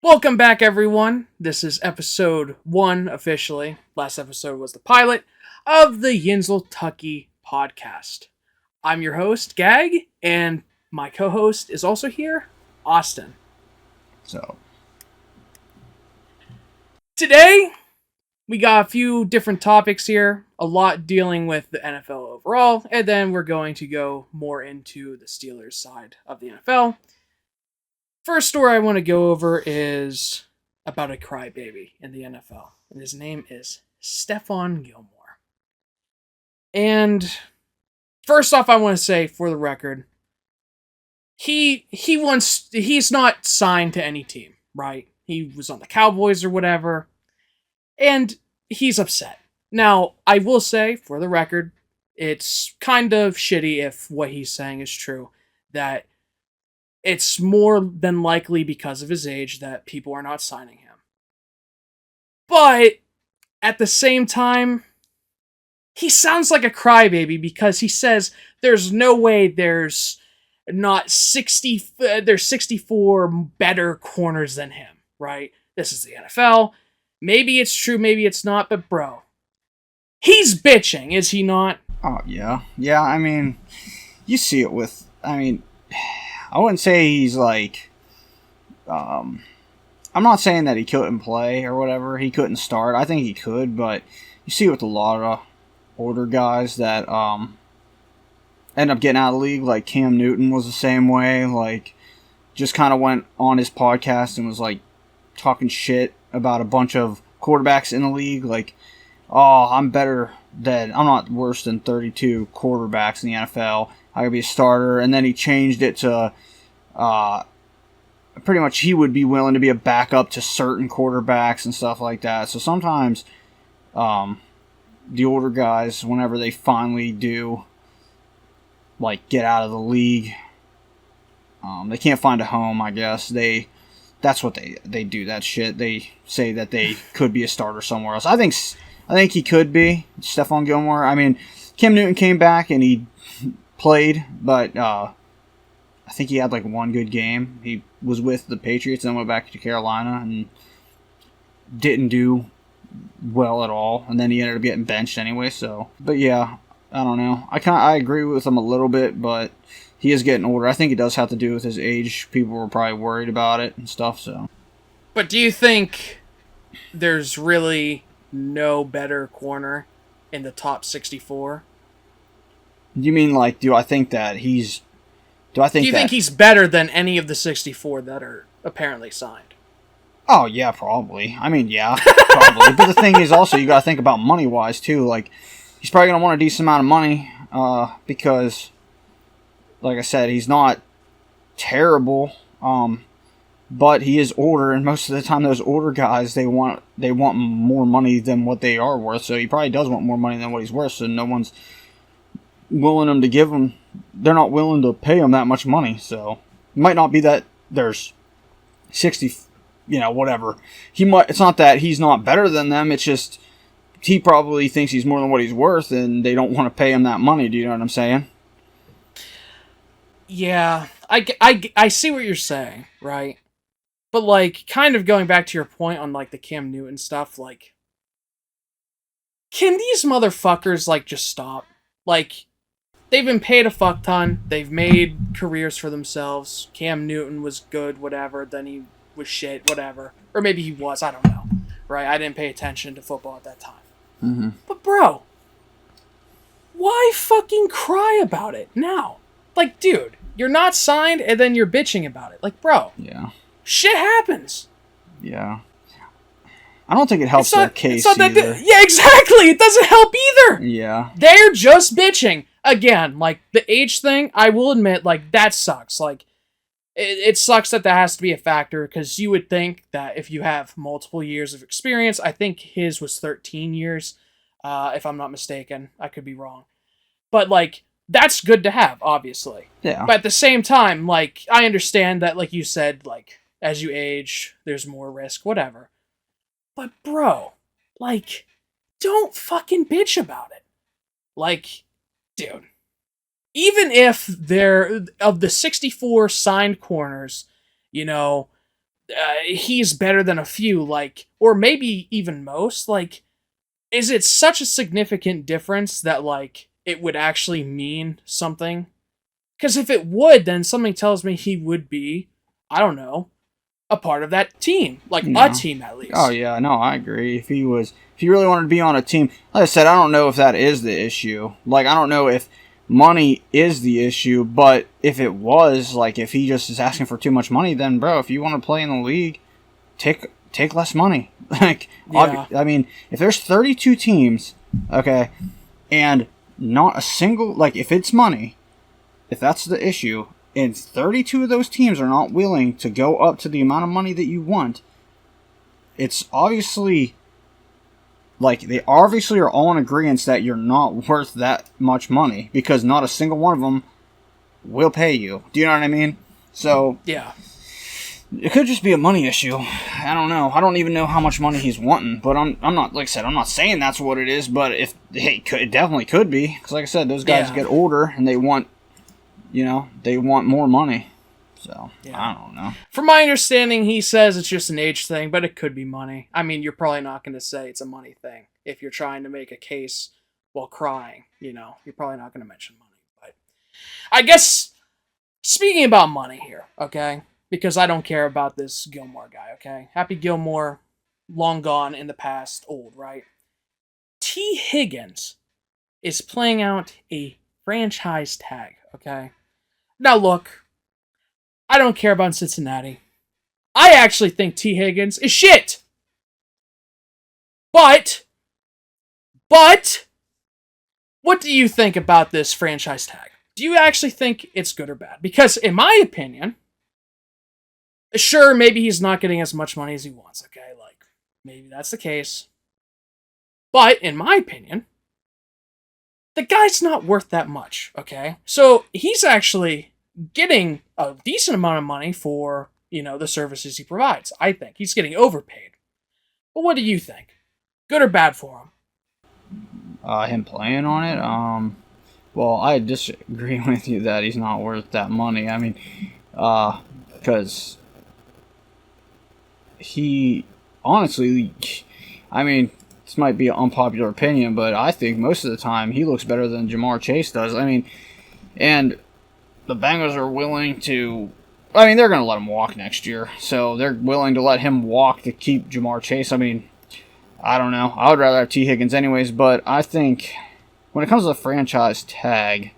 Welcome back, everyone. This is episode 1 officially. Last episode was the pilot of the Yinzyltucky Podcast. I'm your host, Gag, and my co-host is also here, Austin. So, today, we got a few different topics here, a lot dealing with the NFL overall, and then we're going to go more into the Steelers side of the NFL. First story I want to go over is about a crybaby in the NFL, and his name is Stephon Gilmore. And first off, I want to say, for the record, he's not signed to any team, right? He was on the Cowboys or whatever, and he's upset. Now, I will say, for the record, it's kind of shitty if what he's saying is true, that it's more than likely because of his age that people are not signing him. But at the same time, he sounds like a crybaby because he says there's no way there's 64 better corners than him, right? This is the NFL. Maybe it's true, maybe it's not, but bro, he's bitching, is he not? oh yeah. Yeah, I mean, you see it with, I wouldn't say he's like, I'm not saying that he couldn't play or whatever, he couldn't start. I think he could, but you see it with a lot of older guys that end up getting out of the league. Like Cam Newton was the same way, like just kind of went on his podcast and was like talking shit about a bunch of quarterbacks in the league, like, oh, I'm not worse than 32 quarterbacks in the NFL. I could be a starter. And then he changed it to pretty much he would be willing to be a backup to certain quarterbacks and stuff like that. So sometimes the older guys, whenever they finally do like get out of the league, they can't find a home, I guess. That's what they do, that shit. They say that they could be a starter somewhere else. I think he could be Stephon Gilmore. I mean, Cam Newton came back and he played, but I think he had like one good game. He was with the Patriots and then went back to Carolina and didn't do well at all. And then he ended up getting benched anyway. So, but yeah, I don't know. I agree with him a little bit, but he is getting older. I think it does have to do with his age. People were probably worried about it and stuff. So, But do you think there's really no better corner in the top 64? you mean like, do you think he's better than any of the 64 that are apparently signed? Oh, yeah, probably. I mean, yeah, probably. But the thing is also, you got to think about money-wise, too. Like, he's probably going to want a decent amount of money because, like I said, he's not terrible, but he is older, and most of the time those older guys, they want more money than what they are worth, so he probably does want more money than what he's worth, so no one's willing him to give him, they're not willing to pay him that much money, so it might not be that there's 60, whatever. It's not that he's not better than them, it's just he probably thinks he's more than what he's worth, and they don't want to pay him that money, do you know what I'm saying? Yeah, I see what you're saying, right? But, like, kind of going back to your point on, like, the Cam Newton stuff, like, can these motherfuckers, like, just stop? Like, they've been paid a fuck ton, they've made careers for themselves, Cam Newton was good, whatever, then he was shit, whatever. Or maybe he was, I don't know, right? I didn't pay attention to football at that time. Mm-hmm. But, bro, why fucking cry about it now? Like, dude, you're not signed and then you're bitching about it. Like, bro. Yeah. Shit happens. Yeah. I don't think it helps their case either. Yeah, exactly. It doesn't help either. Yeah. They're just bitching. Again, like, the age thing, I will admit, like, that sucks. Like, it sucks that has to be a factor, because you would think that if you have multiple years of experience, I think his was 13 years, if I'm not mistaken. I could be wrong. But, like, that's good to have, obviously. Yeah. But at the same time, like, I understand that, like you said, like, as you age, there's more risk, whatever. But, bro, like, don't fucking bitch about it. Like, dude, even if they're, of the 64 signed corners, he's better than a few, like, or maybe even most, like, is it such a significant difference that, like, it would actually mean something? Because if it would, then something tells me he would be, I don't know, a part of that team. Like, a team at least. Oh, yeah, no, I agree. If he really wanted to be on a team, like I said, I don't know if that is the issue. Like, I don't know if money is the issue, but if it was, like, if he just is asking for too much money, then, bro, if you want to play in the league, take less money. Like, yeah. I mean, if there's 32 teams, okay, and not a single, like, if it's money, if that's the issue, and 32 of those teams are not willing to go up to the amount of money that you want, it's obviously, like, they obviously are all in agreement that you're not worth that much money, because not a single one of them will pay you. Do you know what I mean? So, yeah. It could just be a money issue. I don't know. I don't even know how much money he's wanting, but I'm not, like I said, I'm not saying that's what it is, but it definitely could be, because like I said, those guys get older, and they want more money. So, I don't know. From my understanding, he says it's just an age thing, but it could be money. I mean, you're probably not going to say it's a money thing if you're trying to make a case while crying, you know. You're probably not going to mention money. But I guess, speaking about money here, okay, because I don't care about this Gilmore guy, okay? Happy Gilmore, long gone in the past, old, right? T. Higgins is playing out a franchise tag, okay? Now look, I don't care about Cincinnati. I actually think T. Higgins is shit. But, what do you think about this franchise tag? Do you actually think it's good or bad? Because in my opinion, sure, maybe he's not getting as much money as he wants, okay? Like, maybe that's the case. But in my opinion, the guy's not worth that much, okay? So he's actually getting a decent amount of money for, you know, the services he provides. I think he's getting overpaid. But what do you think? Good or bad for him? Him playing on it? Well, I disagree with you that he's not worth that money. I mean, because he, honestly, I mean, this might be an unpopular opinion, but I think most of the time he looks better than Jamar Chase does. I mean, and the Bengals are willing to, I mean, they're going to let him walk next year, so they're willing to let him walk to keep Jamar Chase. I mean, I don't know. I would rather have T. Higgins anyways, but I think when it comes to the franchise tag,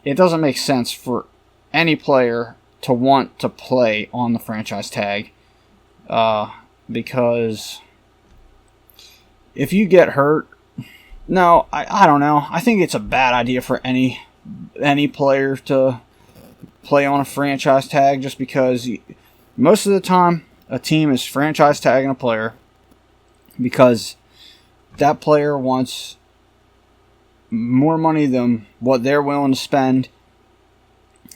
it doesn't make sense for any player to want to play on the franchise tag, because if you get hurt, no, I don't know. I think it's a bad idea for any player to play on a franchise tag, just because most of the time a team is franchise tagging a player because that player wants more money than what they're willing to spend,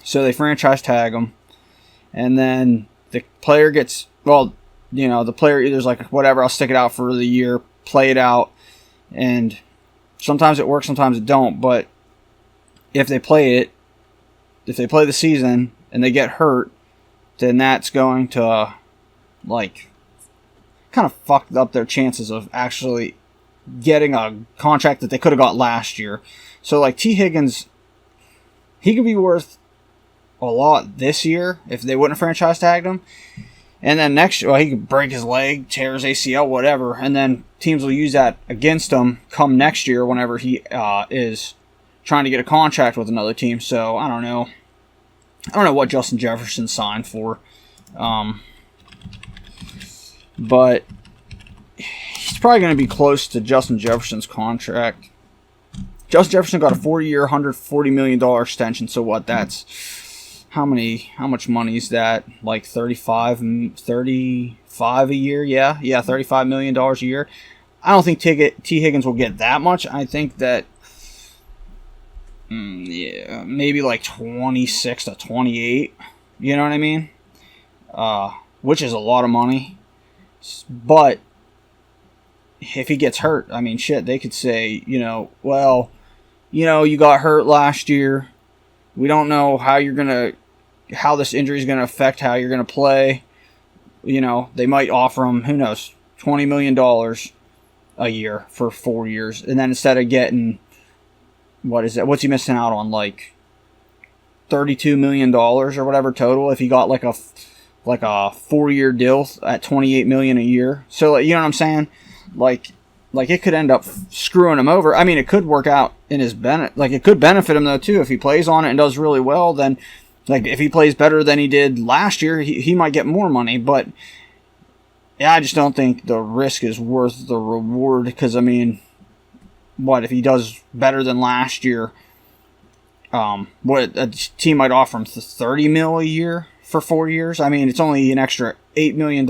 so they franchise tag them, and then the player gets, well, you know, the player either's like, whatever, I'll stick it out for the year, play it out, and sometimes it works, sometimes it don't, but if they play the season and they get hurt, then that's going to, like, kind of fuck up their chances of actually getting a contract that they could have got last year. So, like, T. Higgins, he could be worth a lot this year if they wouldn't have franchise tagged him. And then next year, well, he could break his leg, tear his ACL, whatever, and then teams will use that against him come next year whenever he is trying to get a contract with another team. So, I don't know. I don't know what Justin Jefferson signed for. But he's probably going to be close to Justin Jefferson's contract. Justin Jefferson got a 4-year, $140 million extension. So what? That's how much money is that? Like 35 a year? Yeah, $35 million a year. I don't think T. Higgins will get that much. I think that maybe like 26 to 28. You know what I mean? Which is a lot of money. But if he gets hurt, I mean, shit, they could say, well, you got hurt last year. We don't know how this injury is going to affect how you're going to play. they might offer him, who knows, $20 million a year for 4 years. And then instead of getting, what's he missing out on? Like $32 million or whatever total if he got like a 4-year deal at $28 million a year. So, you know what I'm saying? Like it could end up screwing him over. I mean, it could work out in his benefit. Like, it could benefit him, though, too. If he plays on it and does really well, then, like, if he plays better than he did last year, he might get more money. But, yeah, I just don't think the risk is worth the reward. Because, I mean, if he does better than last year, what a team might offer him $30 million a year for 4 years? I mean, it's only an extra $8 million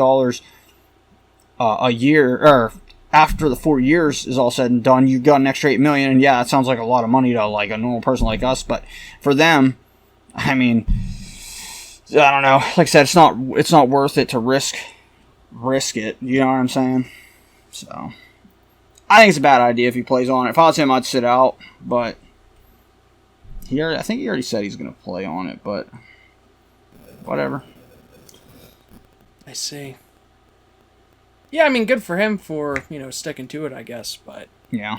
a year, or after the 4 years is all said and done, you've got an extra $8 million, and yeah, it sounds like a lot of money to like a normal person like us, but for them, I mean, I don't know. Like I said, it's not worth it to risk it. You know what I'm saying? So, I think it's a bad idea if he plays on it. If I was him, I'd sit out, but I think he already said he's going to play on it, but whatever. I see. Yeah, I mean, good for him for, sticking to it, I guess, but... Yeah.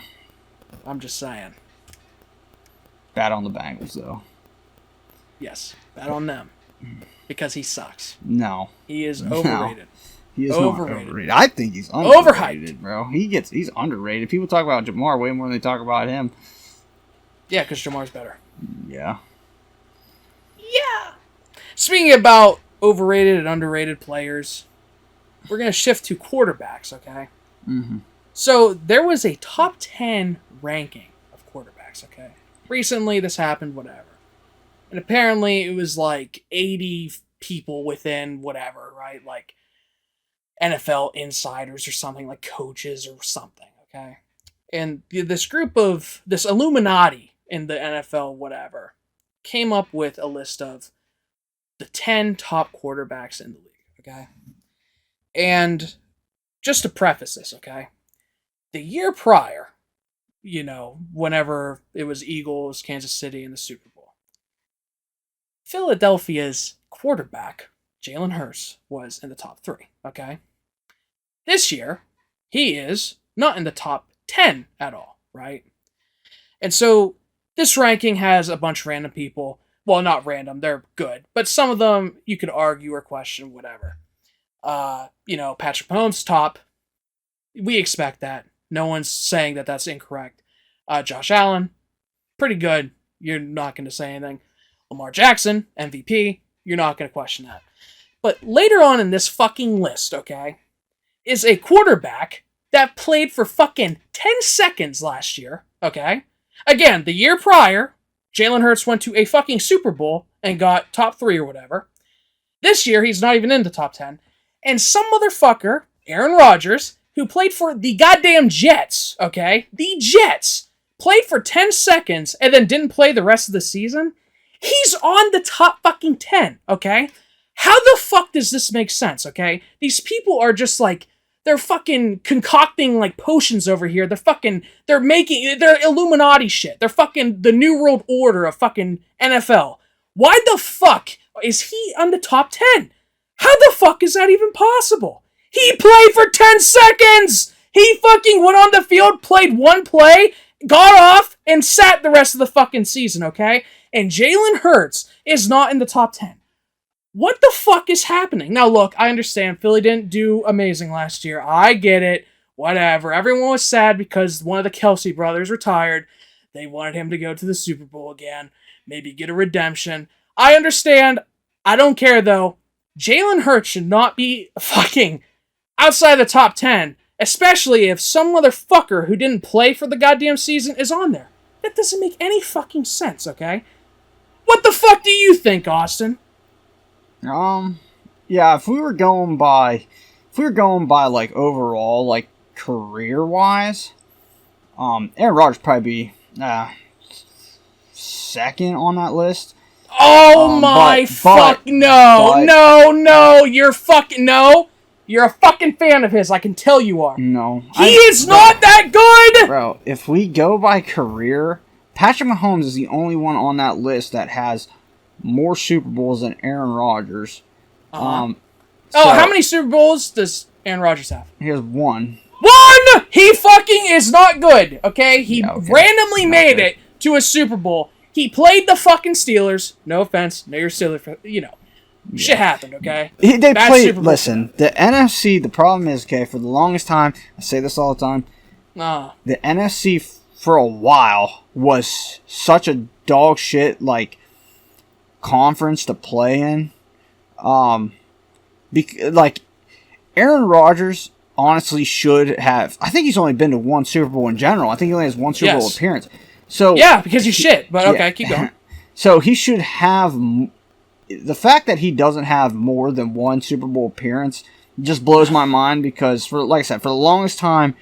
I'm just saying. Bad on the Bengals, though. Yes, bad on them. Because he sucks. No. He is overrated. He is overrated. Not overrated. I think he's underrated, overhyped, bro. He's underrated. People talk about Jamar way more than they talk about him. Yeah, because Jamar's better. Yeah. Yeah! Speaking about overrated and underrated players... We're going to shift to quarterbacks, okay? Mm-hmm. So, there was a top 10 ranking of quarterbacks, okay? Recently, this happened, whatever. And apparently, it was like 80 people within whatever, right? Like NFL insiders or something, like coaches or something, okay? And this Illuminati in the NFL, whatever, came up with a list of the 10 top quarterbacks in the league, okay? And just to preface this, okay? The year prior, whenever it was Eagles, Kansas City, and the Super Bowl, Philadelphia's quarterback, Jalen Hurts, was in the top 3, okay? This year, he is not in the top 10 at all, right? And so, this ranking has a bunch of random people. Well, not random, they're good. But some of them, you could argue or question, whatever. Patrick Mahomes top. We expect that. No one's saying that that's incorrect. Josh Allen, pretty good. You're not going to say anything. Lamar Jackson, MVP. You're not going to question that. But later on in this fucking list, okay, is a quarterback that played for fucking 10 seconds last year, okay? Again, the year prior, Jalen Hurts went to a fucking Super Bowl and got top 3 or whatever. This year, he's not even in the top 10. And some motherfucker, Aaron Rodgers, who played for the goddamn Jets, okay? The Jets played for 10 seconds and then didn't play the rest of the season. He's on the top fucking 10, okay? How the fuck does this make sense, okay? These people are just like, they're fucking concocting like potions over here. They're Illuminati shit. They're fucking the New World Order of fucking NFL. Why the fuck is he on the top 10? How the fuck is that even possible? He played for 10 seconds! He fucking went on the field, played one play, got off, and sat the rest of the fucking season, okay? And Jalen Hurts is not in the top 10. What the fuck is happening? Now look, I understand Philly didn't do amazing last year. I get it. Whatever. Everyone was sad because one of the Kelsey brothers retired. They wanted him to go to the Super Bowl again. Maybe get a redemption. I understand. I don't care though. Jalen Hurts should not be fucking outside the top 10, especially if some motherfucker who didn't play for the goddamn season is on there. That doesn't make any fucking sense, okay? What the fuck do you think, Austin? Yeah, if we were going by like overall, like career-wise, Aaron Rodgers probably be second on that list. Oh my fuck, no, you're a fucking fan of his, I can tell you are. No. He is not that good! Bro, if we go by career, Patrick Mahomes is the only one on that list that has more Super Bowls than Aaron Rodgers. Oh, how many Super Bowls does Aaron Rodgers have? He has 1. 1! He fucking is not good, okay? He randomly made it to a Super Bowl. He played the fucking Steelers. No offense. No, you're Steelers. You know. Shit happened, okay? They played... Listen, the NFC, the problem is, okay, for the longest time, I say this all the time, the NFC for a while was such a dog shit, like, conference to play in. Like, Aaron Rodgers honestly should have... I think he's only been to 1 Super Bowl in general. I think he only has 1 Super Bowl appearance. So yeah, because he's shit. But okay, keep going. So he should have... The fact that he doesn't have more than 1 Super Bowl appearance just blows my mind because, like I said, for the longest time,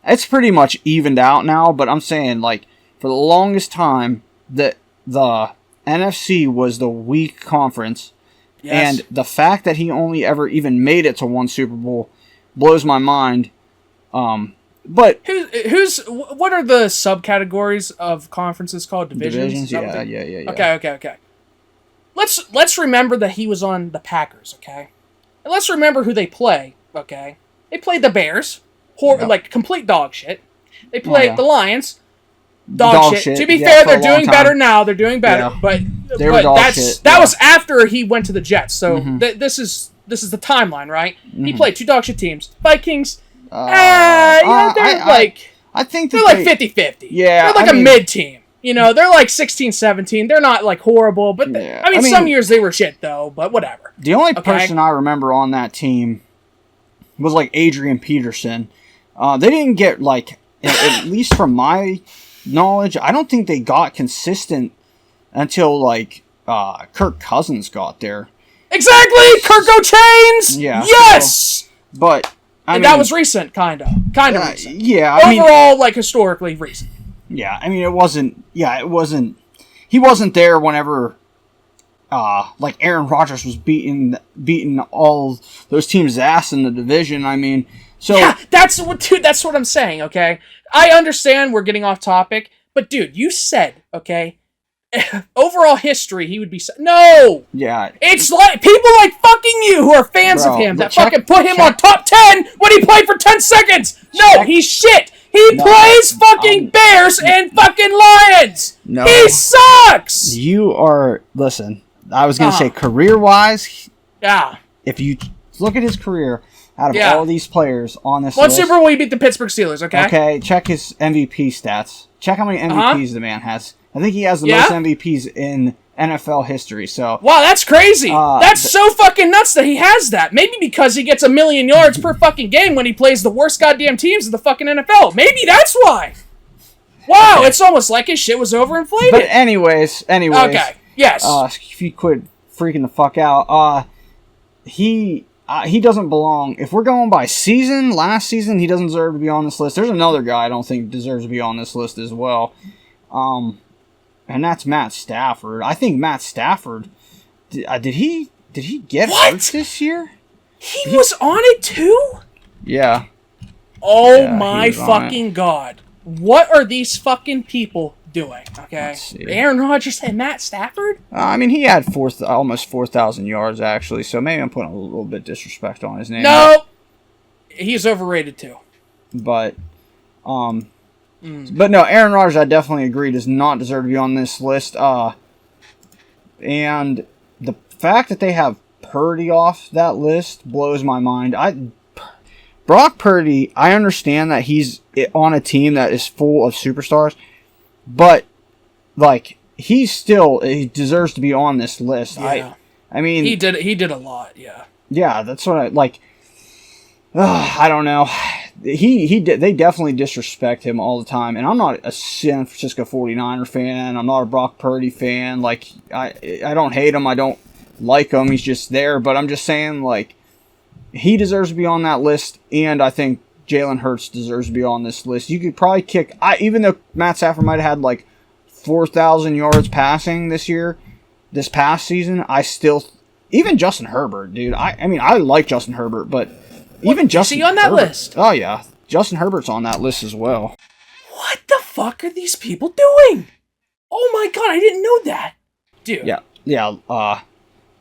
it's pretty much evened out now, but I'm saying, like, for the longest time, the NFC was the weak conference. Yes. And the fact that he only ever even made it to 1 Super Bowl blows my mind. But what are the subcategories of conferences called? Divisions? Yeah. Okay. Let's remember that he was on the Packers, okay? And let's remember who they play, okay? They played the Bears, like complete dog shit. They played the Lions. Dog shit. To be fair, they're doing better now. They're doing better, but that was after he went to the Jets. So this is the timeline, right? He played 2 dog shit teams. Vikings. I think they're like 50-50. Yeah, they're like a mid team. You know, they're like 16-17. They're not like horrible, but I mean, some years they were shit though. But whatever. The only person I remember on that team was like Adrian Peterson. They didn't get like, at least from my knowledge, I don't think they got consistent until like Kirk Cousins got there. Exactly, Kirk Chains. Yeah. Yes. But I mean, that was recent, kind of recent. Yeah. Overall, like historically recent. Yeah, I mean, it wasn't. Yeah, it wasn't. He wasn't there whenever, like Aaron Rodgers was beating all those teams' ass in the division. I mean, so yeah, that's what I'm saying. Okay, I understand we're getting off topic, but dude, you said okay. Overall history, he would be no. Yeah, it's like people like fucking you who are fans of him that fucking put him on top 10 when he played for 10 seconds. No, he's shit. He plays fucking Bears and fucking Lions. No, he sucks. You are listen. I was gonna say career-wise. Yeah. If you look at his career, out of all these players on this list, Super Bowl he beat the Pittsburgh Steelers. Okay. Okay. Check his MVP stats. Check how many MVPs the man has. I think he has the most MVPs in NFL history. So wow, that's crazy. That's so fucking nuts that he has that. Maybe because he gets 1 million yards per fucking game when he plays the worst goddamn teams in the fucking NFL. Maybe that's why. Wow, it's almost like his shit was overinflated. But anyways. Okay. Yes. If you quit freaking the fuck out, he doesn't belong. If we're going by last season, he doesn't deserve to be on this list. There's another guy I don't think deserves to be on this list as well. And that's Matt Stafford. I think Matt Stafford, did he get hurt this year? He was on it too? Yeah. Oh my fucking god. What are these fucking people doing? Okay. Aaron Rodgers and Matt Stafford? I mean, he had almost 4,000 yards actually, so maybe I'm putting a little bit of disrespect on his name. No. He's overrated too. But But no, Aaron Rodgers, I definitely agree, does not deserve to be on this list. And the fact that they have Purdy off that list blows my mind. Brock Purdy, I understand that he's on a team that is full of superstars, but like he deserves to be on this list. Yeah. I mean, he did a lot. Yeah. Yeah, that's what I like. I don't know. They definitely disrespect him all the time, and I'm not a San Francisco 49er fan. I'm not a Brock Purdy fan. Like I don't hate him. I don't like him. He's just there. But I'm just saying, like, he deserves to be on that list, and I think Jalen Hurts deserves to be on this list. You could probably even though Matt Stafford might have had like 4,000 yards passing this past season, even Justin Herbert, dude. I mean, I like Justin Herbert, but even Justin is he on that list? Oh yeah, Justin Herbert's on that list as well. What the fuck are these people doing? Oh my god, I didn't know that, dude. Yeah.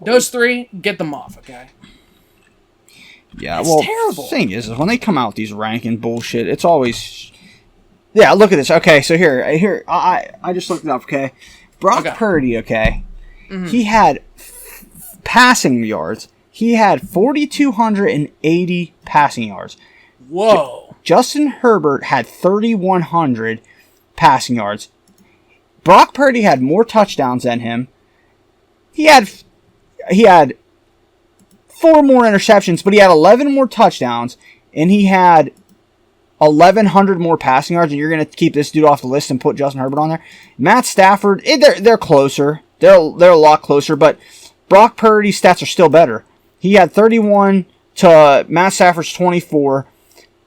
Those three, get them off, okay? Yeah, it's well, terrible. The thing is when they come out with these ranking bullshit, it's always... Yeah, look at this. Okay, so here, I just looked it up, okay? Brock Purdy, okay? Mm-hmm. He had passing yards. He had 4,280 passing yards. Whoa. Justin Herbert had 3,100 passing yards. Brock Purdy had more touchdowns than him. He had 4 more interceptions, but he had 11 more touchdowns, and he had 1,100 more passing yards, and you're going to keep this dude off the list and put Justin Herbert on there? Matt Stafford, they're closer. They're a lot closer, but Brock Purdy's stats are still better. He had 31 to Matt Stafford's 24.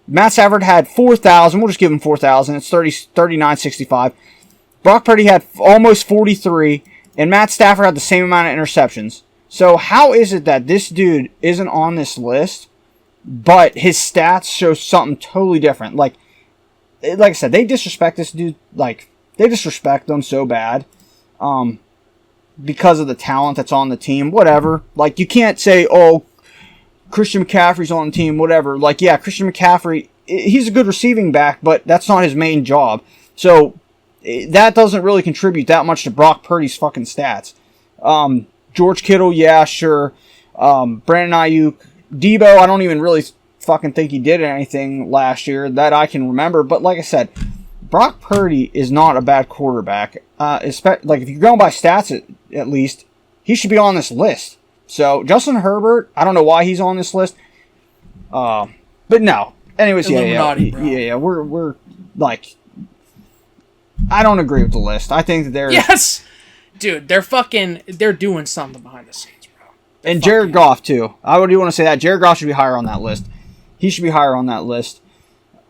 Matt Stafford had 4,000. We'll just give him 4,000. It's 39.65. Brock Purdy had almost 43, and Matt Stafford had the same amount of interceptions. So how is it that this dude isn't on this list, but his stats show something totally different? Like I said, they disrespect this dude. Like, they disrespect him so bad. Because of the talent that's on the team, whatever. Like, you can't say, oh, Christian McCaffrey's on the team, whatever. Like, yeah, Christian McCaffrey, he's a good receiving back, but that's not his main job. So, that doesn't really contribute that much to Brock Purdy's fucking stats. George Kittle, yeah, sure. Brandon Aiyuk. Debo, I don't even really fucking think he did anything last year that I can remember. But like I said, Brock Purdy is not a bad quarterback. If you're going by stats at least, he should be on this list. So, Justin Herbert, I don't know why he's on this list. But no. Anyways, yeah. We're like, I don't agree with the list. I think that they're... Yes! Dude, they're doing something behind the scenes, bro. And Jared Goff, too. I do want to say that. Jared Goff should be higher on that list. He should be higher on that list.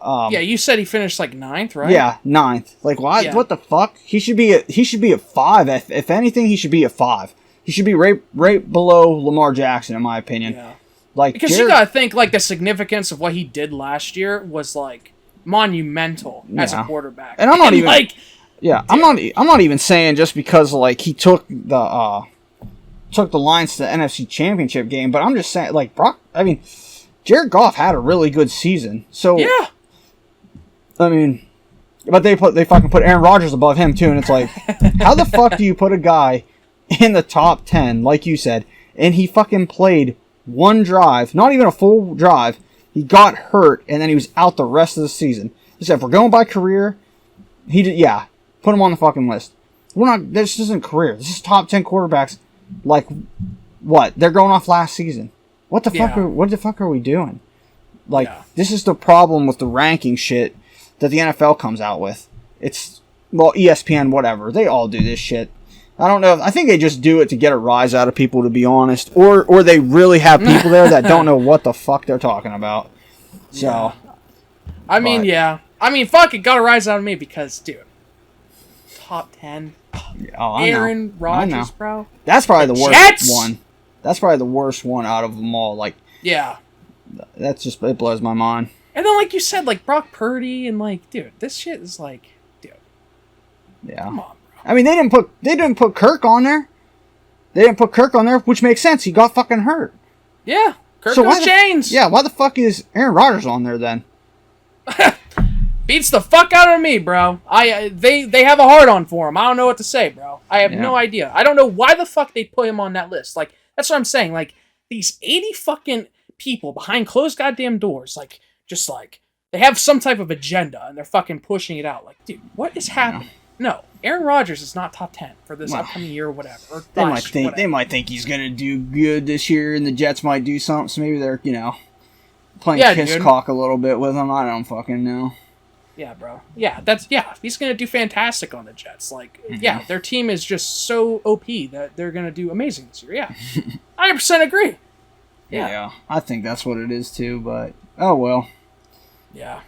Yeah, you said he finished like 9th, right? Yeah, 9th. Like, why? Yeah. What the fuck? He should be a 5. If anything, he should be a 5. He should be right below Lamar Jackson, in my opinion. Yeah. Like, because you gotta think, like, the significance of what he did last year was like monumental as a quarterback. And I'm not even like, yeah, I'm not even saying just because like he took the Lions to the NFC Championship game, but I'm just saying like Jared Goff had a really good season. So yeah. I mean, but they fucking put Aaron Rodgers above him too, and it's like, how the fuck do you put a guy in the top 10, like you said, and he fucking played one drive, not even a full drive. He got hurt, and then he was out the rest of the season. Just if we're going by career, put him on the fucking list. This isn't career. This is top 10 quarterbacks. Like, what? They're going off last season. What the fuck are we doing? Like, This is the problem with the ranking shit that the NFL comes out with. It's, ESPN, whatever. They all do this shit. I don't know. I think they just do it to get a rise out of people, to be honest. Or they really have people there that don't know what the fuck they're talking about. So. Yeah. I mean, fuck it. Got a rise out of me because, dude. Top 10. Aaron Rodgers, bro. That's probably the worst one. That's probably the worst one out of them all. Like. Yeah. It blows my mind. And then, like you said, like, Brock Purdy and, like, dude, this shit is like, dude. Yeah. Come on, bro. I mean, they didn't put Kirk on there. They didn't put Kirk on there, which makes sense. He got fucking hurt. Yeah. Kirk goes chains. Yeah, why the fuck is Aaron Rodgers on there then? Beats the fuck out of me, bro. They have a hard-on for him. I don't know what to say, bro. I have no idea. I don't know why the fuck they put him on that list. Like, that's what I'm saying. Like, these 80 fucking people behind closed goddamn doors, like, just like, they have some type of agenda, and they're fucking pushing it out. Like, dude, what is happening? No, Aaron Rodgers is not top 10 for this upcoming year or whatever. Or they might think he's gonna do good this year, and the Jets might do something. So maybe they're playing kiss cock a little bit with him. I don't fucking know. Yeah, bro. Yeah, he's gonna do fantastic on the Jets. Like, their team is just so OP that they're gonna do amazing this year. Yeah, 100% agree. Yeah, I think that's what it is too. But oh well. Yeah.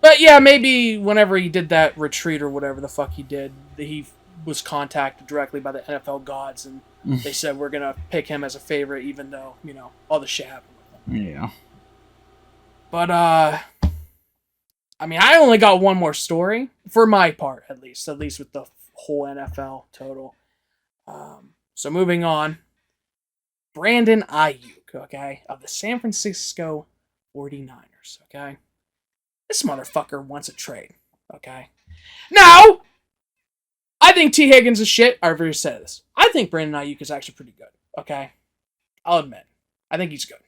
But yeah, maybe whenever he did that retreat or whatever the fuck he did, he was contacted directly by the NFL gods, and they said we're gonna pick him as a favorite, even though all the shit happened with him. Yeah. But I mean, I only got one more story for my part, at least with the whole NFL total. So moving on, Brandon Aiyuk. okay, of the San Francisco 49ers, okay? This motherfucker wants a trade, okay? Now, I think T. Higgins is shit. I've already said this. I think Brandon Aiyuk is actually pretty good, okay? I'll admit. I think he's good.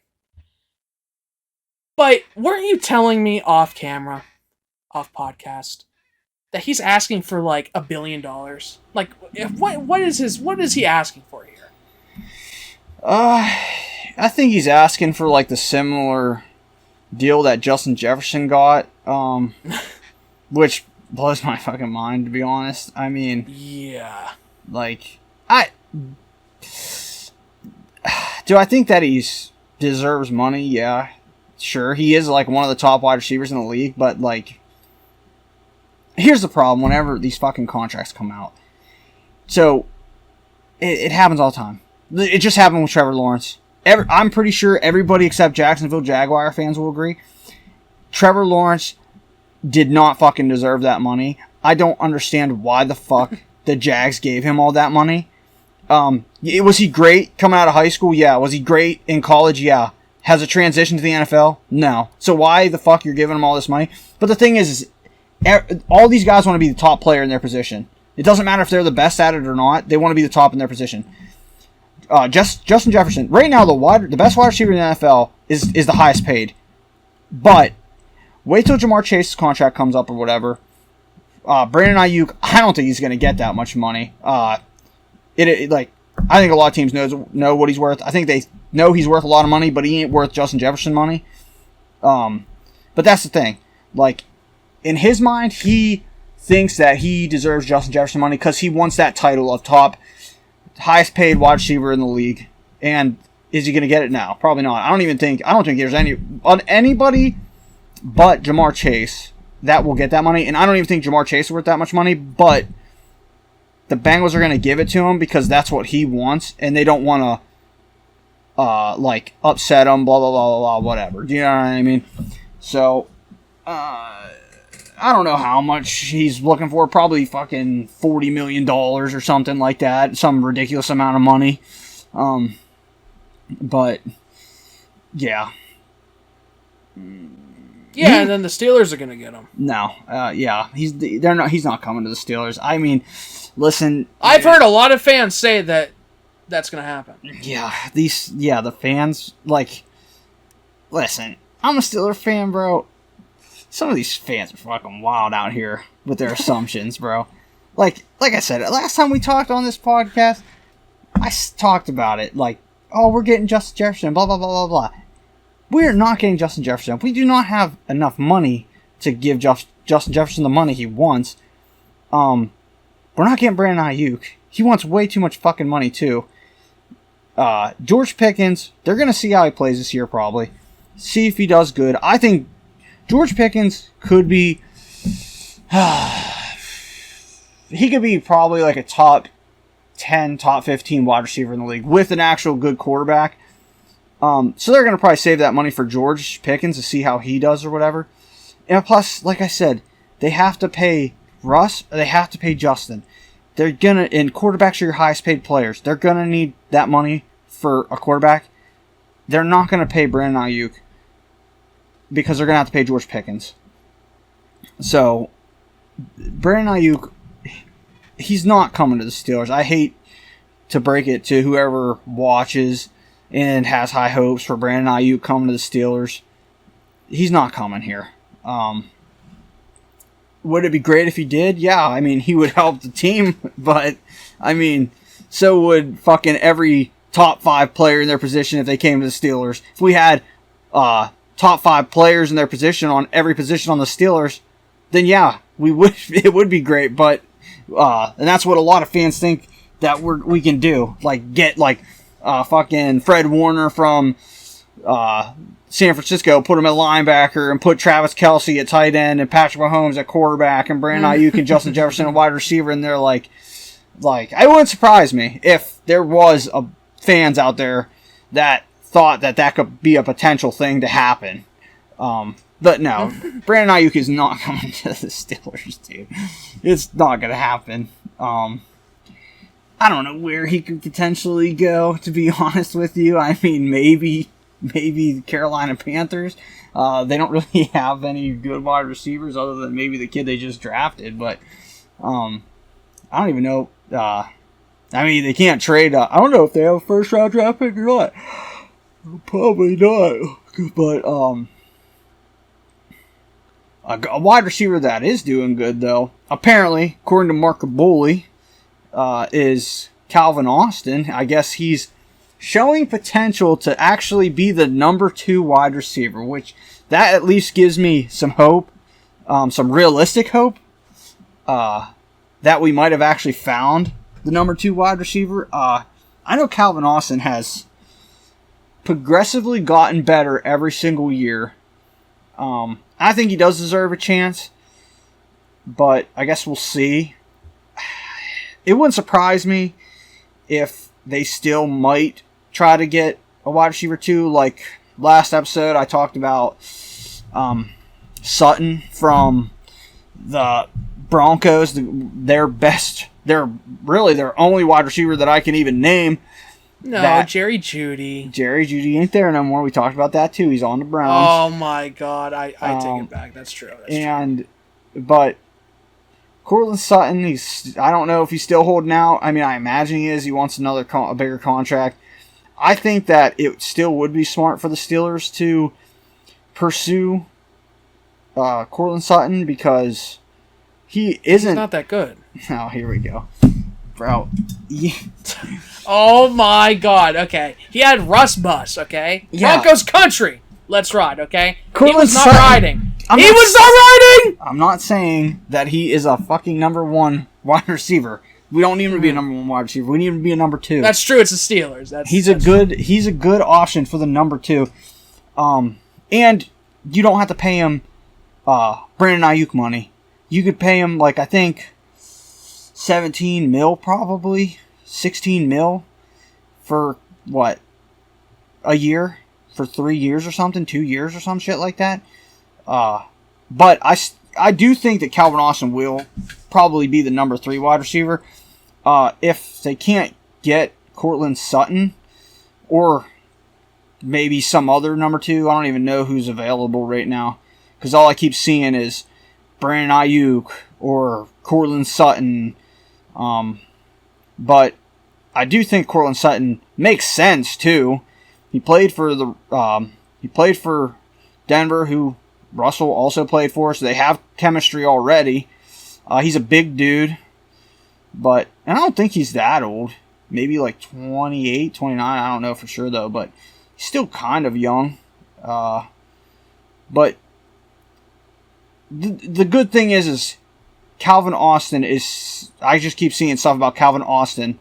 But weren't you telling me off camera, off podcast, that he's asking for like $1 billion? Like, what is he asking for here? I think he's asking for like the similar deal that Justin Jefferson got, which blows my fucking mind, to be honest. I mean, yeah, like, do I think that he's deserves money? Yeah, sure. He is like one of the top wide receivers in the league, but like, here's the problem whenever these fucking contracts come out. So, it happens all the time. It just happened with Trevor Lawrence. I'm pretty sure everybody except Jacksonville Jaguar fans will agree. Trevor Lawrence did not fucking deserve that money. I don't understand why the fuck the Jags gave him all that money. Was he great coming out of high school? Yeah. Was he great in college? Yeah. Has a transition to the NFL? No. So why the fuck you're giving him all this money? But the thing is all these guys want to be the top player in their position. It doesn't matter if they're the best at it or not. They want to be the top in their position. Justin Jefferson, right now the best wide receiver in the NFL is the highest paid. But wait till Jamar Chase's contract comes up or whatever. Brandon Aiyuk, I don't think he's going to get that much money. I think a lot of teams know what he's worth. I think they know he's worth a lot of money, but he ain't worth Justin Jefferson money. But that's the thing. Like, in his mind, he thinks that he deserves Justin Jefferson money because he wants that title of top, highest paid wide receiver in the league. And is he going to get it now? Probably not. I don't think there's anybody but Jamar Chase that will get that money. And I don't even think Jamar Chase is worth that much money, but the Bengals are going to give it to him because that's what he wants, and they don't want to upset him, blah, blah, blah, blah, blah, whatever. Do you know what I mean? So, I don't know how much he's looking for. Probably fucking $40 million or something like that. Some ridiculous amount of money. But, yeah. Yeah, and then the Steelers are going to get him. No. Yeah. He's not coming to the Steelers. I mean, listen. I've heard a lot of fans say that that's going to happen. Yeah. The fans, like, listen, I'm a Steelers fan, bro. Some of these fans are fucking wild out here with their assumptions, bro. Like I said, last time we talked on this podcast, I talked about it. Like, oh, we're getting Justin Jefferson, blah, blah, blah, blah, blah. We're not getting Justin Jefferson. We do not have enough money to give Justin Jefferson the money he wants. We're not getting Brandon Aiyuk. He wants way too much fucking money, too. George Pickens, they're going to see how he plays this year, probably. See if he does good. I think George Pickens could be... he could be probably like a top 10, top 15 wide receiver in the league with an actual good quarterback. So they're going to probably save that money for George Pickens to see how he does or whatever. And plus, like I said, they have to pay Russ, or they have to pay Justin. They're going to... And quarterbacks are your highest paid players. They're going to need that money for a quarterback. They're not going to pay Brandon Aiyuk, because they're going to have to pay George Pickens. So, Brandon Aiyuk, he's not coming to the Steelers. I hate to break it to whoever watches and has high hopes for Brandon Aiyuk coming to the Steelers. He's not coming here. Would it be great if he did? Yeah, I mean, he would help the team, but, I mean, so would fucking every top 5 player in their position if they came to the Steelers. If we had, top 5 players in their position on every position on the Steelers, then yeah, it would be great, but and that's what a lot of fans think that we can do. Like, get like fucking Fred Warner from San Francisco, put him at linebacker, and put Travis Kelce at tight end, and Patrick Mahomes at quarterback, and Brandon Aiyuk and Justin Jefferson at wide receiver, and they're like it wouldn't surprise me if there was fans out there that thought that could be a potential thing to happen. But no, Brandon Aiyuk is not coming to the Steelers, dude. It's not going to happen. I don't know where he could potentially go, to be honest with you. I mean, maybe the Carolina Panthers. They don't really have any good wide receivers other than maybe the kid they just drafted. But I don't even know. I mean, they can't trade. I don't know if they have a first-round draft pick or not. Probably not. But a wide receiver that is doing good, though, apparently, according to Mark Bully, is Calvin Austin. I guess he's showing potential to actually be the number 2 wide receiver, which that at least gives me some hope, some realistic hope, that we might have actually found the number 2 wide receiver. I know Calvin Austin has progressively gotten better every single year. I think he does deserve a chance, but I guess we'll see. It wouldn't surprise me if they still might try to get a wide receiver 2. Like last episode, I talked about Sutton from the Broncos. They're really their only wide receiver that I can even name. No, Jerry Jeudy. Jerry Jeudy ain't there no more. We talked about that too. He's on the Browns. Oh my God, I take it back. That's true. But Courtland Sutton, I don't know if he's still holding out. I mean, I imagine he is. He wants a bigger contract. I think that it still would be smart for the Steelers to pursue Courtland Sutton because he's not that good. Oh, here we go. Bro. Yeah. Oh my God, okay. He had Russ Bus, okay? Yeah. Broncos country. Let's ride, okay? Courtland he was not Sutton. riding. He was not riding! I'm not saying that he is a fucking number 1 wide receiver. We don't need him to be a number 1 wide receiver. We need him to be a number 2. That's true, it's the Steelers. He's a good option for the number 2. And you don't have to pay him Brandon Aiyuk money. You could pay him, like, I think 17 mil probably, 16 mil for what, a year, for 3 years or something, 2 years or some shit like that. But I do think that Calvin Austin will probably be the number 3 wide receiver. If they can't get Courtland Sutton or maybe some other number 2, I don't even know who's available right now because all I keep seeing is Brandon Aiyuk or Courtland Sutton. But I do think Courtland Sutton makes sense too. He played for Denver, who Russell also played for, so they have chemistry already. He's a big dude, and I don't think he's that old. Maybe like 28, 29, I don't know for sure though, but he's still kind of young. But the good thing is Calvin Austin is, I just keep seeing stuff about Calvin Austin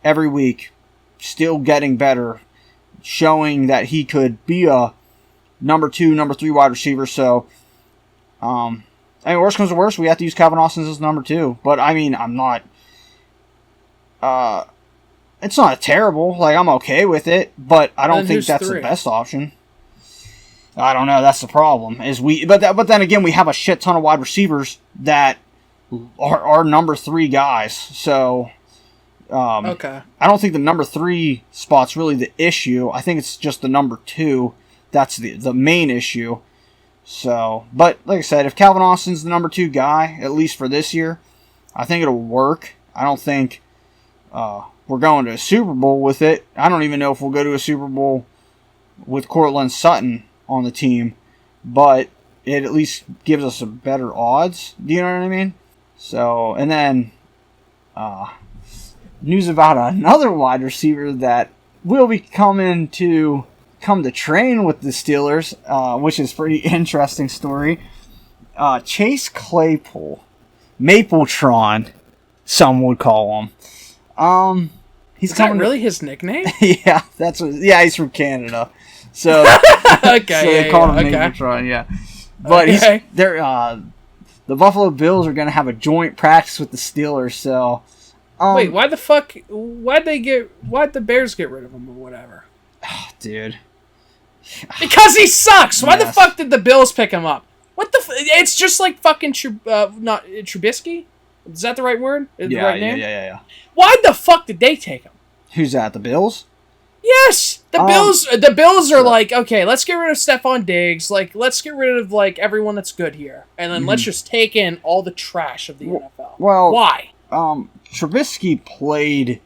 every week, still getting better, showing that he could be a number 2, number 3 wide receiver. So, I mean, worst comes to worst, we have to use Calvin Austin as number 2. But, I mean, I'm not, it's not terrible. Like, I'm okay with it, but I don't think that's 3? The best option. I don't know, that's the problem. But then again, we have a shit ton of wide receivers that are number 3 guys. So, okay. I don't think the number 3 spot's really the issue. I think it's just the number 2 that's the main issue. So, but like I said, if Calvin Austin's the number 2 guy, at least for this year, I think it'll work. I don't think we're going to a Super Bowl with it. I don't even know if we'll go to a Super Bowl with Courtland Sutton on the team, but it at least gives us a better odds. Do you know what I mean? So, and then news about another wide receiver that will be come to train with the Steelers, which is a pretty interesting story. Chase Claypool, Mapletron, some would call him. Is that really his nickname? Yeah, he's from Canada. So, okay, so they call him Mapletron, yeah. But the Buffalo Bills are going to have a joint practice with the Steelers, so... wait, why'd the Bears get rid of him or whatever? Oh, dude. Because he sucks! Why the fuck did the Bills pick him up? What the it's just like fucking not Trubisky? Is that the right word? Yeah, the right name? yeah. Why the fuck did they take him? Who's that? The Bills? Yes, the Bills. The Bills are like, okay, let's get rid of Stephon Diggs. Like, let's get rid of like everyone that's good here, and then let's just take in all the trash of the NFL. Well, why? Trubisky played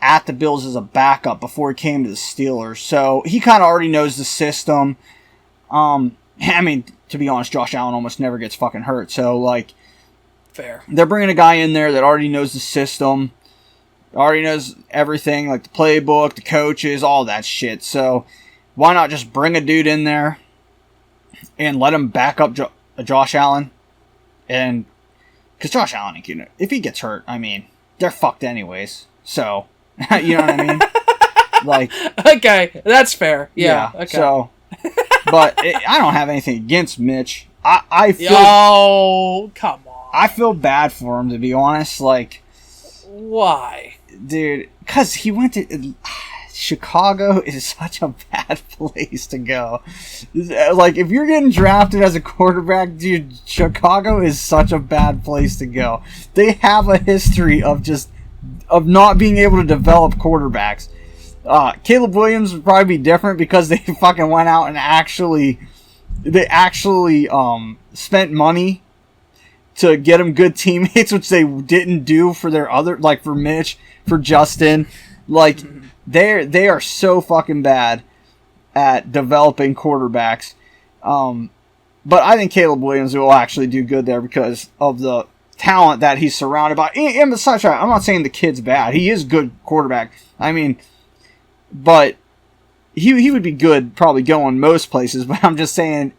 at the Bills as a backup before he came to the Steelers, so he kind of already knows the system. I mean, to be honest, Josh Allen almost never gets fucking hurt, so like, fair. They're bringing a guy in there that already knows the system. Already knows everything, like the playbook, the coaches, all that shit. So, why not just bring a dude in there and let him back up Josh Allen? And, because Josh Allen, if he gets hurt, I mean, they're fucked anyways. So, you know what I mean? Like, okay, that's fair. Yeah, okay. So, but I don't have anything against Mitch. I feel... Oh, come on. I feel bad for him, to be honest. Like... Why? Dude, because he went to... Chicago is such a bad place to go. Like, if you're getting drafted as a quarterback, dude, Chicago is such a bad place to go. They have a history of not being able to develop quarterbacks. Caleb Williams would probably be different because they fucking went out and actually spent money to get him good teammates, which they didn't do for their other, like for Mitch, for Justin. Like, they are so fucking bad at developing quarterbacks. But I think Caleb Williams will actually do good there because of the talent that he's surrounded by. And besides, I'm not saying the kid's bad. He is a good quarterback. I mean, but he would be good probably going most places. But I'm just saying,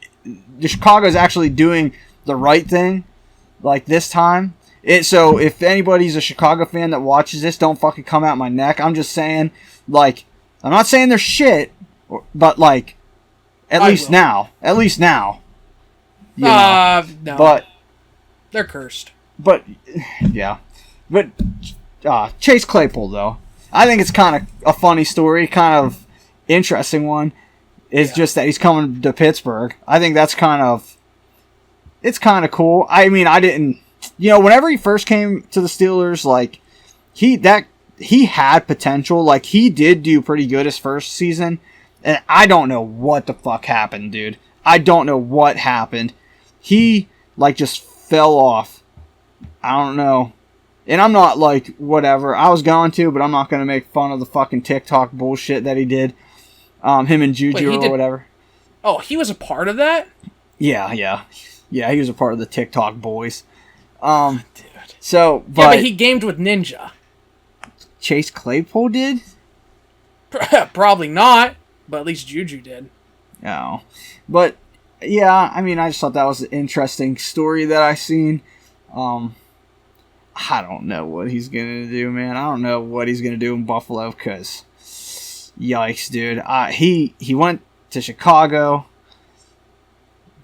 Chicago's actually doing the right thing. Like this time. So if anybody's a Chicago fan that watches this, don't fucking come out my neck. I'm just saying, like, I'm not saying they're shit, but like, at least now. You know. No. But they're cursed. But yeah. But Chase Claypool though, I think it's kind of a funny story, kind of interesting one. It's just that he's coming to Pittsburgh. I think that's it's kind of cool. I mean, I didn't, whenever he first came to the Steelers, like, he had potential. Like, he did do pretty good his first season. And I don't know what the fuck happened, dude. I don't know what happened. He, like, just fell off. I don't know. And I'm not, like, whatever. I was going to, but I'm not going to make fun of the fucking TikTok bullshit that he did. Him and Juju or whatever. Oh, he was a part of that? Yeah, he was a part of the TikTok boys. Dude. So, but he gamed with Ninja. Chase Claypool did? Probably not, but at least Juju did. No. But, yeah, I mean, I just thought that was an interesting story that I seen. I don't know what he's going to do, man. I don't know what he's going to do in Buffalo, because, yikes, dude. He went to Chicago,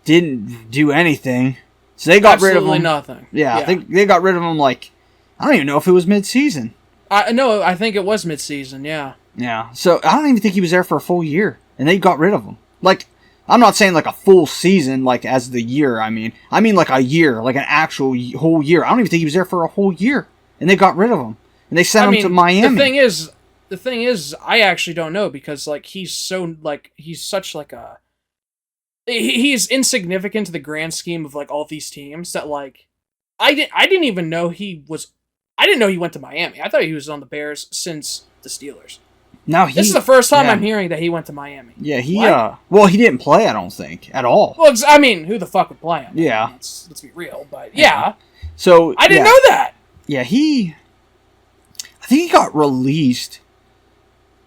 didn't do anything, so they got rid of him. Absolutely nothing. Yeah. They got rid of him, like, I don't even know if it was mid-season. I think it was mid-season, yeah. Yeah, so I don't even think he was there for a full year, and they got rid of him. Like, I'm not saying like a full season, like as the year, I mean like a year, like an actual whole year. I don't even think he was there for a whole year, and they got rid of him. And they sent him to Miami. The thing is, I actually don't know, because like he's such like a... He's insignificant to the grand scheme of like all these teams that like I didn't even know he was. I didn't know he went to Miami. I thought he was on the Bears since the Steelers. No, this is the first time I'm hearing that he went to Miami. Yeah, he didn't play, I don't think, at all. Well, I mean, who the fuck would play him? Yeah, let's be real, but yeah. So I didn't know that. Yeah, I think he got released,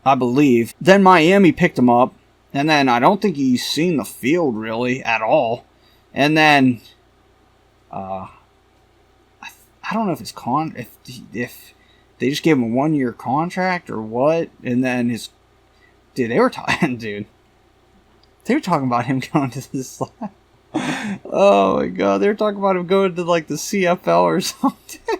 I believe. Then Miami picked him up. And then I don't think he's seen the field really at all. And then, I don't know if if they just gave him a 1-year contract or what. And then they were talking about him going to this. Oh my god, they were talking about him going to like the CFL or something.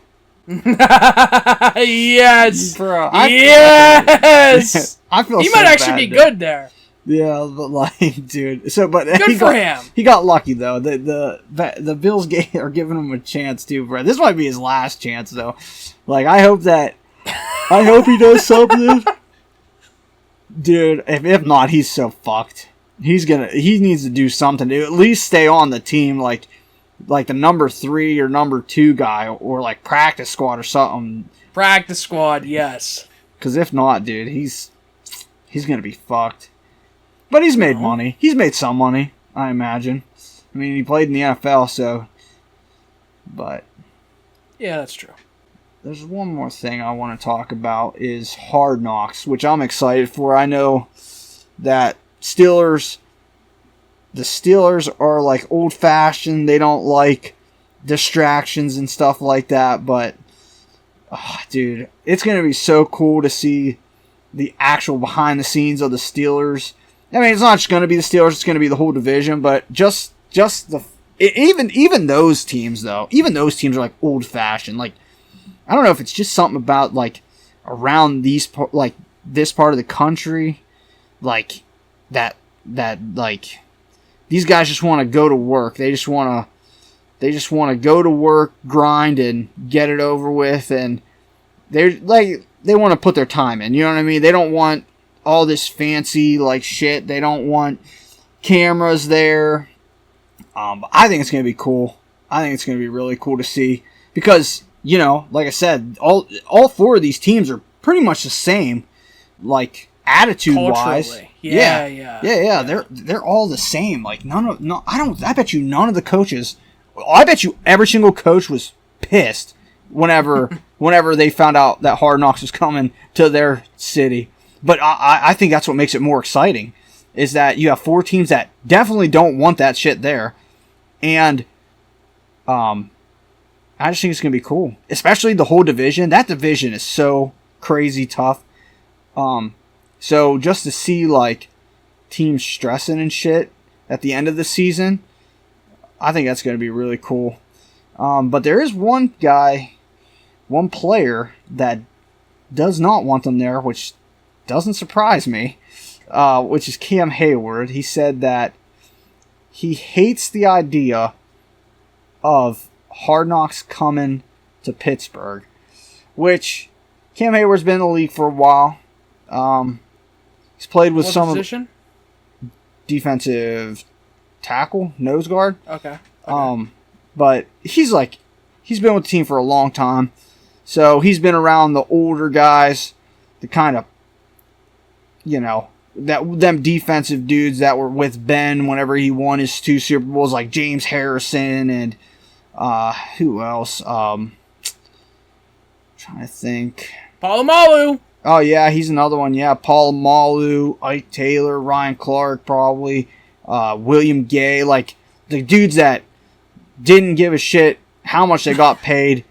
Yes, bro. Yes. I feel he might actually be good there. Yeah, but like, dude. So, but Good for him. He got lucky though. The Bills are giving him a chance too, bro. This might be his last chance though. Like, I hope he does something, dude. If not, he's so fucked. He needs to do something to at least stay on the team, like the number 3 or number 2 guy, or like practice squad or something. Practice squad, yes. Because if not, dude, he's gonna be fucked. But he's made money. He's made some money, I imagine. I mean, he played in the NFL, so. But. Yeah, that's true. There's one more thing I want to talk about is Hard Knocks, which I'm excited for. I know that the Steelers are like old-fashioned. They don't like distractions and stuff like that. But, dude, it's going to be so cool to see the actual behind the scenes of the Steelers. I mean, it's not just going to be the Steelers; it's going to be the whole division. But even those teams, though, even those teams are like old fashioned. Like, I don't know if it's just something about like around this part of the country, like that like these guys just want to go to work. They just want to go to work, grind, and get it over with, and they want to put their time in. You know what I mean? They don't want all this fancy like shit. They don't want cameras there. But I think it's going to be cool. I think it's going to be really cool to see because, you know, like I said, all 4 of these teams are pretty much the same, like attitude wise. Yeah. They're all the same. Like I bet you none of the coaches. I bet you every single coach was pissed whenever they found out that Hard Knocks was coming to their city. But I think that's what makes it more exciting, is that you have 4 teams that definitely don't want that shit there, and I just think it's gonna be cool, especially the whole division. That division is so crazy tough. So just to see like teams stressing and shit at the end of the season, I think that's gonna be really cool. But there is one player that does not want them there, which doesn't surprise me, which is Cam Hayward. He said that he hates the idea of Hard Knocks coming to Pittsburgh, which Cam Hayward's been in the league for a while. He's played with some position? Defensive tackle, nose guard. Okay. But he's been with the team for a long time, so he's been around the older guys, the kind of, you know, them defensive dudes that were with Ben whenever he won his 2 Super Bowls, like James Harrison and who else? Trying to think. Palomalu. Oh yeah, he's another one. Yeah, Palomalu, Ike Taylor, Ryan Clark, probably William Gay, like the dudes that didn't give a shit how much they got paid.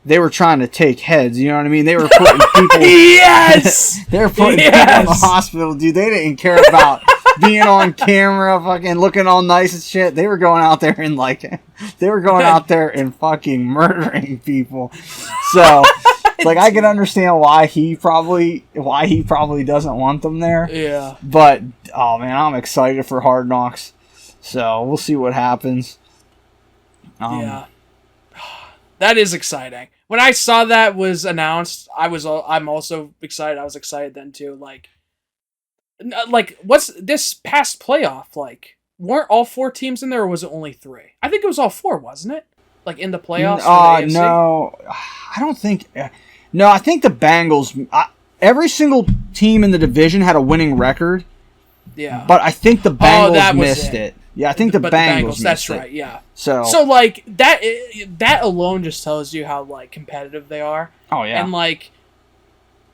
They were trying to take heads, you know what I mean? They were putting people... Yes! They were putting people in the hospital, dude. They didn't care about being on camera, fucking looking all nice and shit. They were going out there and fucking murdering people. So, like, I can understand why he probably doesn't want them there. Yeah. But, oh man, I'm excited for Hard Knocks. So, we'll see what happens. Yeah. That is exciting. When I saw that was announced, I'm also excited. I was excited then too. Like, what's this past playoff like? Weren't all 4 teams in there, or was it only 3? I think it was all 4, wasn't it? Like in the playoffs. No, I don't think. No, I think the Bengals. Every single team in the division had a winning record. Yeah. But I think the Bengals missed it. Yeah, I think the Bengals. That's right. Yeah. So like that alone just tells you how like competitive they are. Oh yeah. And like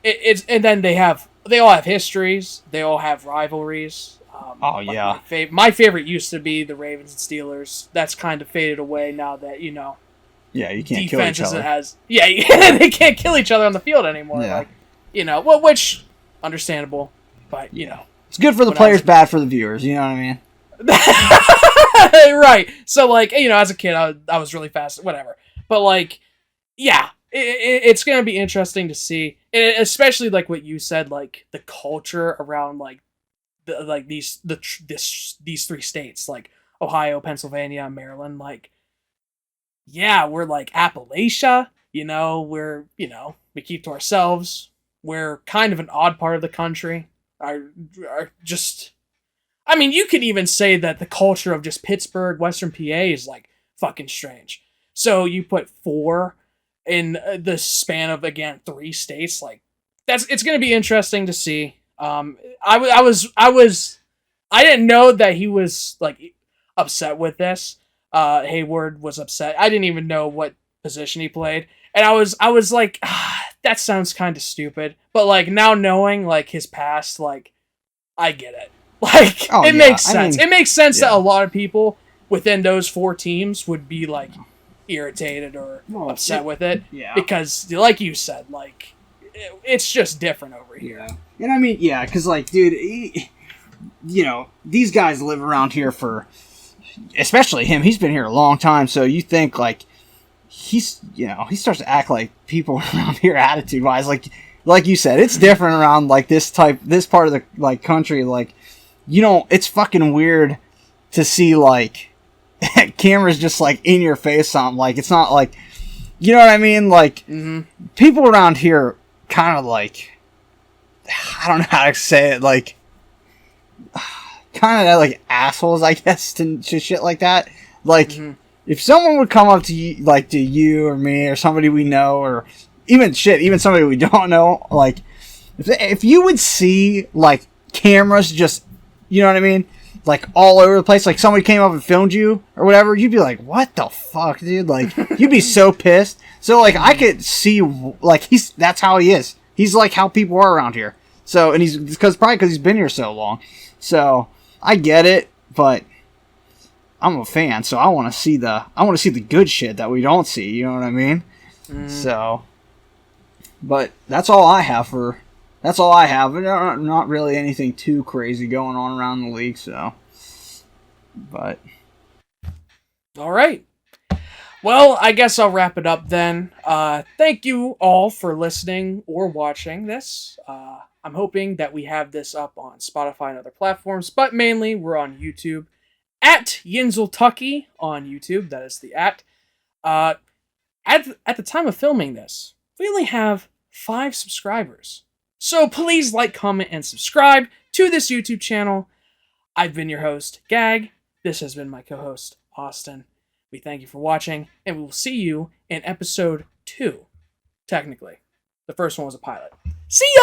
and then they all have histories. They all have rivalries. Oh yeah. My favorite used to be the Ravens and Steelers. That's kind of faded away now that, you know. Yeah, you can't kill each other. They can't kill each other on the field anymore. Yeah. Like, you know, which understandable, but you know. It's good for the players, bad for the viewers. You know what I mean? Right. So, like, you know, as a kid, I was really fast, whatever. But, like, yeah, it's going to be interesting to see, especially, like, what you said, like, the culture around, like, these three states, like Ohio, Pennsylvania, Maryland. Like, yeah, we're like Appalachia. We keep to ourselves. We're kind of an odd part of the country. I mean, you could even say that the culture of just Pittsburgh, Western PA is like fucking strange. So you put 4 in the span of, again, 3 states. Like, it's going to be interesting to see. I didn't know that he was like upset with this. Hayward was upset. I didn't even know what position he played, and I was like, that sounds kind of stupid. But like now knowing like his past, like I get it. Like it makes sense. It makes sense that a lot of people within those 4 teams would be like irritated or upset with it. Yeah. Because like you said, like it's just different over here. Yeah. And I mean, yeah, because like, dude, these guys live around here for, especially him. He's been here a long time, so you think like he starts to act like people around here attitude wise, like you said, it's different around like this part of the like country. Like, it's fucking weird to see like cameras just like in your face. Something like it's not like, you know what I mean? Like people around here kind of like, I don't know how to say it, like kind of like assholes, I guess, to shit like that. Like if someone would come up to you, like to you or me or somebody we know, or even somebody we don't know, like if you would see like cameras just, you know what I mean, like all over the place, like somebody came up and filmed you or whatever, you'd be like, what the fuck, dude? Like you'd be so pissed. So like I could see like that's how he is. He's like how people are around here. So, and probably because he's been here so long. So I get it, but I'm a fan, so I want to see the good shit that we don't see. You know what I mean? So, but that's all I have. Not really anything too crazy going on around the league. So, but all right. Well, I guess I'll wrap it up then. Thank you all for listening or watching this. I'm hoping that we have this up on Spotify and other platforms, but mainly we're on YouTube. At Yinzyltucky on YouTube, that is the at. At the time of filming this, we only have 5 subscribers. So please like, comment, and subscribe to this YouTube channel. I've been your host, Gag. This has been my co-host, Austin. We thank you for watching, and we will see you in episode 2. Technically. The first one was a pilot. See ya!